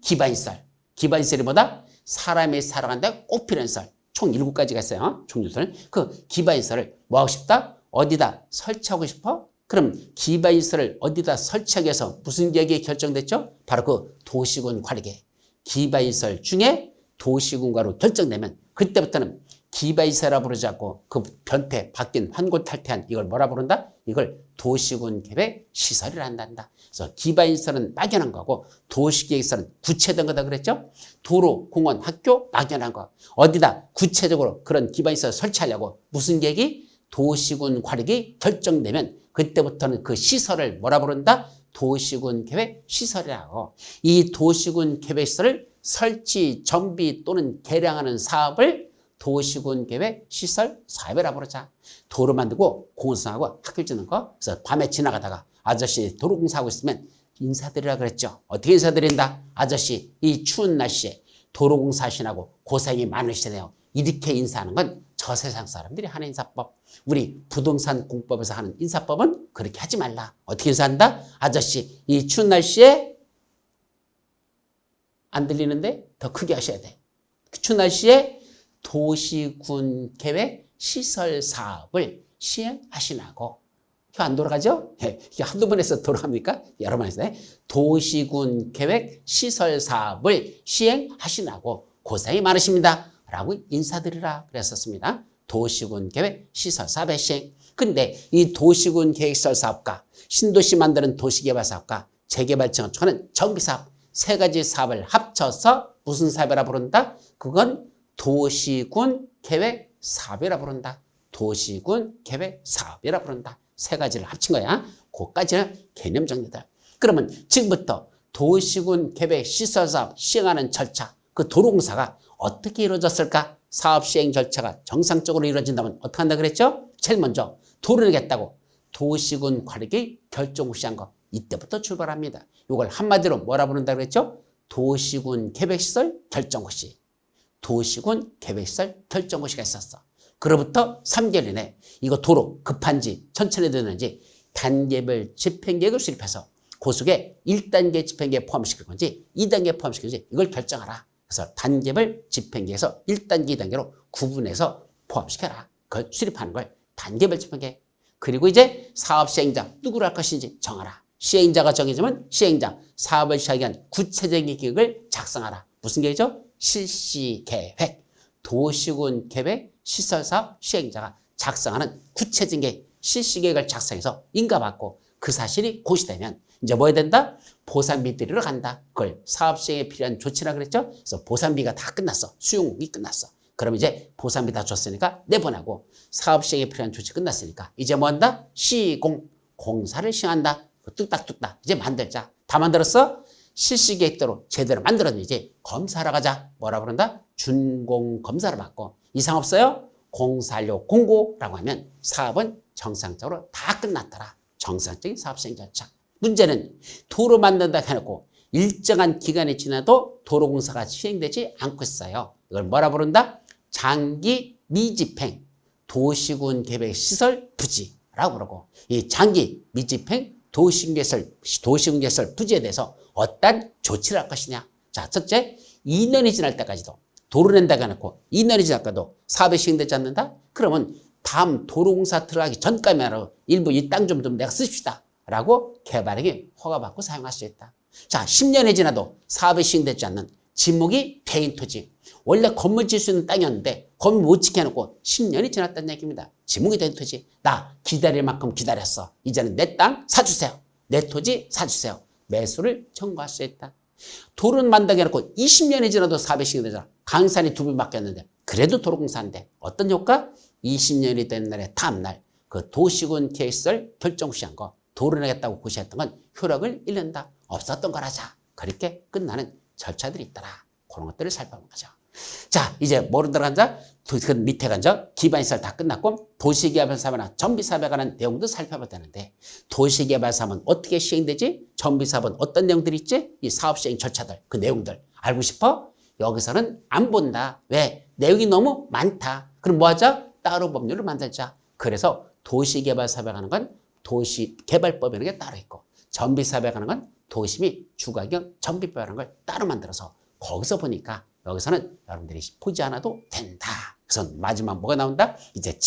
기반시설. 기반시설이 뭐다? 사람이 살아가는데 꼭 필요한 시설. 총 7가지가 있어요. 총유설. 그 기반시설을 뭐 하고 싶다? 어디다 설치하고 싶어? 그럼 기반시설을 어디다 설치하기 위해서 무슨 계획이 결정됐죠? 바로 그 도시군 관리계획. 기반시설 중에 도시군과로 결정되면 그때부터는 기반시설이라 부르지 않고 그 변태, 바뀐, 환골탈태한 이걸 뭐라 부른다? 이걸 도시군 계획 시설이라 한단다. 그래서 기반시설은 막연한 거고 도시계획시설은 구체된 거다 그랬죠? 도로, 공원, 학교 막연한 거. 어디다 구체적으로 그런 기반시설 설치하려고 무슨 계획이? 도시군 관리계획이 결정되면 그때부터는 그 시설을 뭐라 부른다? 도시군 계획 시설이라고. 이 도시군 계획 시설을 설치, 정비 또는 개량하는 사업을 도시군 계획 시설 사업이라고 부르자. 도로 만들고 공사하고 학교 짓는 거. 그래서 밤에 지나가다가 아저씨 도로 공사하고 있으면 인사드리라 그랬죠. 어떻게 인사드린다? 아저씨 이 추운 날씨에 도로 공사하시라고 고생이 많으시네요. 이렇게 인사하는 건 저 세상 사람들이 하는 인사법. 우리 부동산 공법에서 하는 인사법은 그렇게 하지 말라. 어떻게 인사한다? 아저씨 이 추운 날씨에 안 들리는데 더 크게 하셔야 돼. 추운 날씨에 도시군 계획 시설 사업을 시행하시라고. 이거 안 돌아가죠? 이게 한두 번 해서 돌아갑니까? 여러 번 했어요. 도시군 계획 시설 사업을 시행하시라고 고생이 많으십니다. 라고 인사드리라 그랬었습니다. 도시군 계획 시설 사업의 시행. 근데 이 도시군 계획 시설 사업과 신도시 만드는 도시개발 사업과 재개발청을 추구하는 정비사업 세 가지 사업을 합쳐서 무슨 사업이라 부른다? 그건 도시군 계획 사업이라 부른다. 도시군 계획 사업이라 부른다. 세 가지를 합친 거야. 그까지는 개념 정리다. 그러면 지금부터 도시군 계획 시설 사업 시행하는 절차, 그 도로공사가 어떻게 이루어졌을까? 사업 시행 절차가 정상적으로 이루어진다면 어떻게 한다 그랬죠? 제일 먼저 도로를 겠다고 도시군 관리계획 결정구시한 거. 이때부터 출발합니다. 이걸 한마디로 뭐라 부른다 그랬죠? 도시군 계획시설 결정구시. 도시군 계획시설 결정구시가 있었어. 그로부터 3개월 이내 이거 도로 급한지 천천히 되는지 단계별 집행계획을 수립해서 그 속에 1단계 집행계획 포함시킬 건지 2단계 포함시킬 건지 이걸 결정하라. 그래서 단계별 집행계획에서 1단계, 2단계로 구분해서 포함시켜라. 그걸 수립하는 걸 단계별 집행계획. 그리고 이제 사업 시행자 누구를 할 것인지 정하라. 시행자가 정해지면 시행자, 사업을 시작하기 위한 구체적인 계획을 작성하라. 무슨 계획이죠? 실시계획. 도시군 계획 시설사업 시행자가 작성하는 구체적인 계획, 실시계획을 작성해서 인가받고 그 사실이 고시되면 이제 뭐 해야 된다? 보상비 드리러 간다. 그걸 사업 시행에 필요한 조치라 그랬죠? 그래서 보상비가 다 끝났어. 수용이 끝났어. 그럼 이제 보상비 다 줬으니까 내보내고 사업 시행에 필요한 조치 끝났으니까 이제 뭐 한다? 시공, 공사를 시행한다. 뚝딱뚝딱 이제 만들자. 다 만들었어? 실시계획대로 제대로 만들었는지 이제 검사하러 가자. 뭐라 그런다? 준공검사를 받고 이상 없어요? 공사료 공고라고 하면 사업은 정상적으로 다 끝났더라. 정상적인 사업 시행 절차. 문제는 도로 만든다 해놓고 일정한 기간이 지나도 도로공사가 시행되지 않고 있어요. 이걸 뭐라 부른다? 장기 미집행 도시군 계획 시설 부지라고 그러고 이 장기 미집행 도시군 계획 부지에 대해서 어떤 조치를 할 것이냐. 자, 첫째, 2년이 지날 때까지도 도로 낸다고 해놓고 2년이 지날까도 사업이 시행되지 않는다? 그러면 다음 도로공사 들어가기 전까지만 일부 이 땅 좀 내가 쓰십시다. 라고 개발에게 허가받고 사용할 수 있다. 자, 10년이 지나도 사업이 시행되지 않는 지목이 대인 토지. 원래 건물 질 수 있는 땅이었는데 건물 못 지켜놓고 10년이 지났다는 얘기입니다. 지목이 대인 토지. 나 기다릴 만큼 기다렸어. 이제는 내 땅 사주세요. 내 토지 사주세요. 매수를 청구할 수 있다. 도로는 만들게 해놓고 20년이 지나도 사업이 시행되잖아. 강산이 2배 바뀌었는데 그래도 도로공사인데 어떤 효과? 20년이 된 날의 다음날 그 도시군 계획시설 결정구시한 거 도로 내겠다고 고시했던 건 효력을 잃는다. 없었던 거라자. 그렇게 끝나는 절차들이 있더라. 그런 것들을 살펴본 거죠. 자, 이제 뭐로 들어간다? 그 밑에 간자 기반시설 다 끝났고 도시개발 사업이나 정비사업에 관한 내용도 살펴봐야 되는데 도시개발 사업은 어떻게 시행되지? 정비사업은 어떤 내용들이 있지? 이 사업 시행 절차들, 그 내용들 알고 싶어? 여기서는 안 본다. 왜? 내용이 너무 많다. 그럼 뭐 하자? 따로 법률을 만들자. 그래서 도시개발 사업에 관한 건 도시개발법이라는 게 따로 있고 정비사업에 관한 건 도시 및 주거경 정비법이라는 걸 따로 만들어서 거기서 보니까 여기서는 여러분들이 보지 않아도 된다. 그래서 마지막 뭐가 나온다? 이제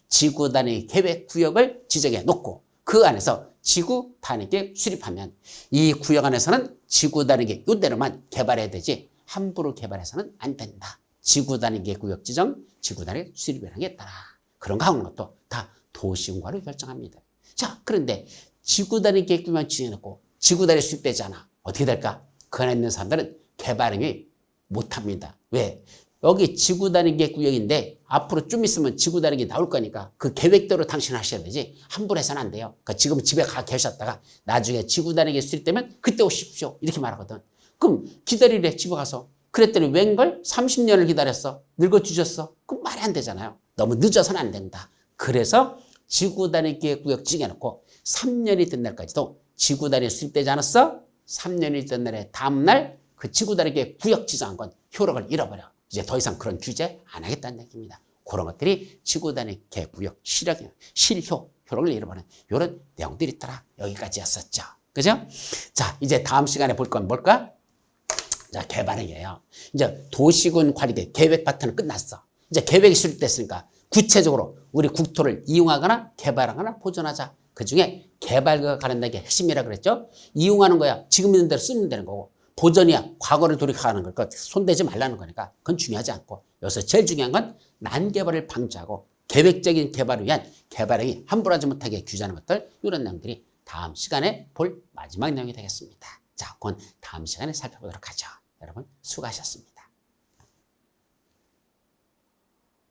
지구 단위 계획 구역을 지정해 놓고 그 안에서 지구 단위계획 수립하면 이 구역 안에서는 지구 단위계획 이대로만 개발해야 되지 함부로 개발해서는 안 된다. 지구 단위계획 구역 지정, 지구 단위 수립이라는 게 따라. 그런 거 하는 것도 다 도시공과로 결정합니다. 자, 그런데 지구 단위계획 구역 지정해놓고 지구 단위 수립되지 않아. 어떻게 될까? 그 안에 있는 사람들은 개발행위 못합니다. 왜? 여기 지구 단위계획 구역인데 앞으로 좀 있으면 지구 단위계획이 나올 거니까 그 계획대로 당신 하셔야 되지 함부로 해서는 안 돼요. 그러니까 지금 집에 가 계셨다가 나중에 지구 단위계획 수립되면 그때 오십시오. 이렇게 말하거든. 그럼 기다리래 집에 가서. 그랬더니 웬걸? 30년을 기다렸어. 늙어 뒤졌어. 그럼 말이 안 되잖아요. 너무 늦어서는 안 된다. 그래서 지구 단위계획 구역 지정해놓고 3년이 된 날까지도 지구 단위 수립되지 않았어? 3년이 된 날에 다음날 그 지구 단위계획 구역 지정한 건 효력을 잃어버려. 이제 더 이상 그런 규제 안 하겠다는 얘기입니다. 그런 것들이 지구 단위 계획 구역 효력을 잃어버리는 이런 내용들이 있더라. 여기까지였었죠. 그죠? 자, 이제 다음 시간에 볼 건 뭘까? 자, 개발행위예요. 이제 도시군 관리대 계획 파트는 끝났어. 이제 계획이 수립됐으니까 구체적으로 우리 국토를 이용하거나 개발하거나 보존하자. 그중에 개발과 관련된 게 핵심이라 그랬죠. 이용하는 거야. 지금 있는 대로 쓰면 되는 거고. 보전이야. 과거를 돌이켜가는 거니까 손대지 말라는 거니까 그건 중요하지 않고 여기서 제일 중요한 건 난개발을 방지하고 계획적인 개발을 위한 개발행위 함부로 하지 못하게 규제하는 것들 이런 내용들이 다음 시간에 볼 마지막 내용이 되겠습니다. 자, 그건 다음 시간에 살펴보도록 하죠. 여러분 수고하셨습니다.